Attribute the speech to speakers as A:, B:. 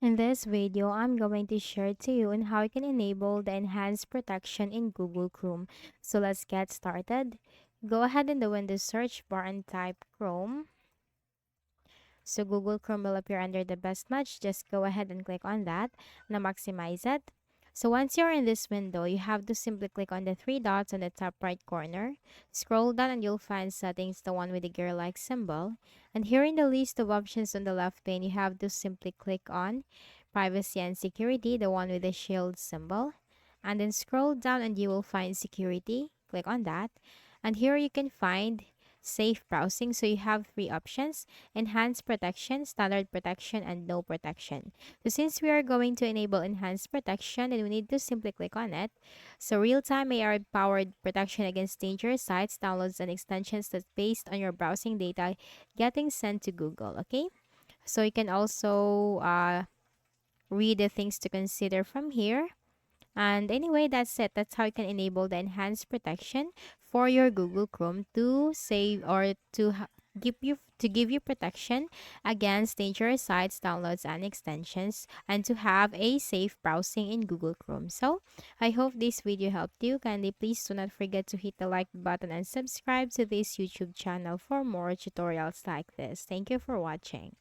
A: In this video, I'm going to share to you on how you can enable the enhanced protection in Google Chrome. So let's get started. Go ahead in the Windows search bar and type Chrome. So Google Chrome will appear under the best match. Just go ahead and click on that. Now maximize it. So once you're in this window, you have to simply click on the three dots on the top right corner. Scroll down and you'll find settings, the one with the gear-like symbol. And here in the list of options on the left pane, you have to simply click on privacy and security, the one with the shield symbol. And then scroll down and you will find security. Click on that. And here you can find safe browsing. So you have three options: enhanced protection, standard protection, and no protection. So since we are going to enable enhanced protection, then we need to simply click on it. So real-time AI-powered protection against dangerous sites, downloads, and extensions that's based on your browsing data getting sent to Google. Okay. So you can also read the things to consider from here. And anyway, that's it. That's how you can enable the enhanced protection for your Google Chrome to save or to give you protection against dangerous sites, downloads, and extensions, and to have a safe browsing in Google Chrome. So, I hope this video helped you. Kindly please do not forget to hit the like button and subscribe to this YouTube channel for more tutorials like this. Thank you for watching.